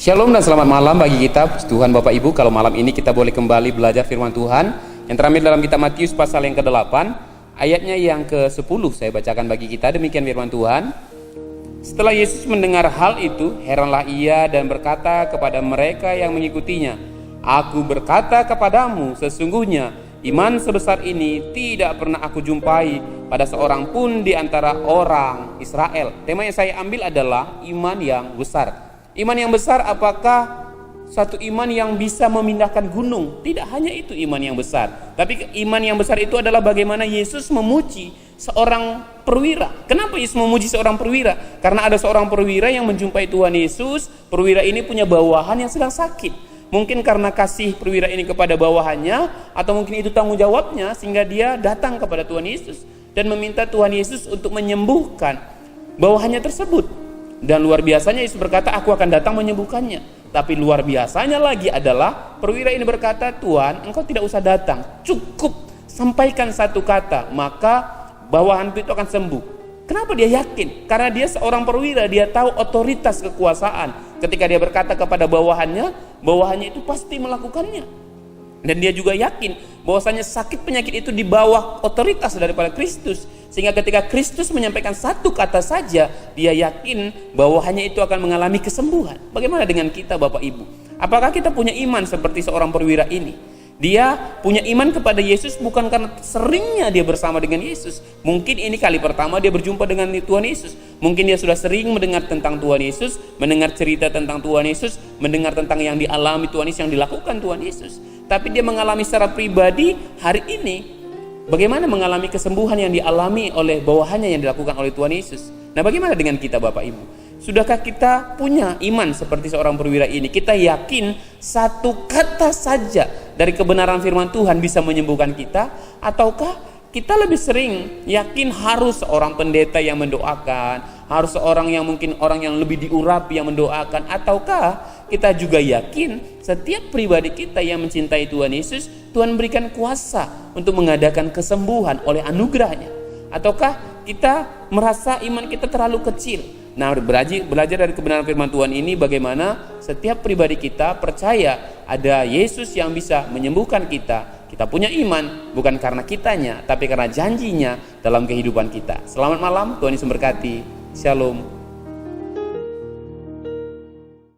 Shalom dan selamat malam bagi kita Tuhan Bapak Ibu. Kalau malam ini kita boleh kembali belajar firman Tuhan yang terambil dalam kitab Matius pasal yang ke-8, ayatnya yang ke-10 saya bacakan bagi kita. Demikian firman Tuhan. Setelah Yesus mendengar hal itu, heranlah ia dan berkata kepada mereka yang mengikutinya, "Aku berkata kepadamu, sesungguhnya iman sebesar ini tidak pernah aku jumpai pada seorang pun di antara orang Israel." Tema yang saya ambil adalah iman yang besar. Iman yang besar, apakah satu iman yang bisa memindahkan gunung? Tidak hanya itu iman yang besar, tapi iman yang besar itu adalah bagaimana Yesus memuji seorang perwira. Kenapa Yesus memuji seorang perwira? Karena ada seorang perwira yang menjumpai Tuhan Yesus. Perwira ini punya bawahan yang sedang sakit. Mungkin karena kasih perwira ini kepada bawahannya, atau mungkin itu tanggung jawabnya, sehingga dia datang kepada Tuhan Yesus dan meminta Tuhan Yesus untuk menyembuhkan bawahannya tersebut. Dan luar biasanya Yesus berkata, "Aku akan datang menyembuhkannya." Tapi luar biasanya lagi adalah perwira ini berkata, "Tuhan, engkau tidak usah datang, cukup sampaikan satu kata, maka bawahanku itu akan sembuh." Kenapa dia yakin? Karena dia seorang perwira, dia tahu otoritas kekuasaan. Ketika dia berkata kepada bawahannya, bawahannya itu pasti melakukannya. Dan dia juga yakin bahwasanya sakit penyakit itu di bawah otoritas daripada Kristus. Sehingga ketika Kristus menyampaikan satu kata saja, dia yakin bawahannya itu akan mengalami kesembuhan. Bagaimana dengan kita Bapak Ibu? Apakah kita punya iman seperti seorang perwira ini? Dia punya iman kepada Yesus bukan karena seringnya dia bersama dengan Yesus. Mungkin ini kali pertama dia berjumpa dengan Tuhan Yesus. Mungkin dia sudah sering mendengar tentang Tuhan Yesus, mendengar cerita tentang Tuhan Yesus, mendengar tentang yang dialami Tuhan Yesus, yang dilakukan Tuhan Yesus. Tapi dia mengalami secara pribadi hari ini, bagaimana mengalami kesembuhan yang dialami oleh bawahannya yang dilakukan oleh Tuhan Yesus. Nah, bagaimana dengan kita Bapak Ibu? Sudahkah kita punya iman seperti seorang perwira ini? Kita yakin satu kata saja dari kebenaran firman Tuhan bisa menyembuhkan kita? Ataukah kita lebih sering yakin harus seorang pendeta yang mendoakan, harus seorang yang mungkin orang yang lebih diurapi yang mendoakan? Ataukah kita juga yakin setiap pribadi kita yang mencintai Tuhan Yesus, Tuhan berikan kuasa untuk mengadakan kesembuhan oleh anugerahnya? Ataukah kita merasa iman kita terlalu kecil? Nah, belajar dari kebenaran firman Tuhan ini, bagaimana setiap pribadi kita percaya ada Yesus yang bisa menyembuhkan kita. Kita punya iman bukan karena kitanya, tapi karena janjinya dalam kehidupan kita. Selamat malam, Tuhan Yesus memberkati. Shalom.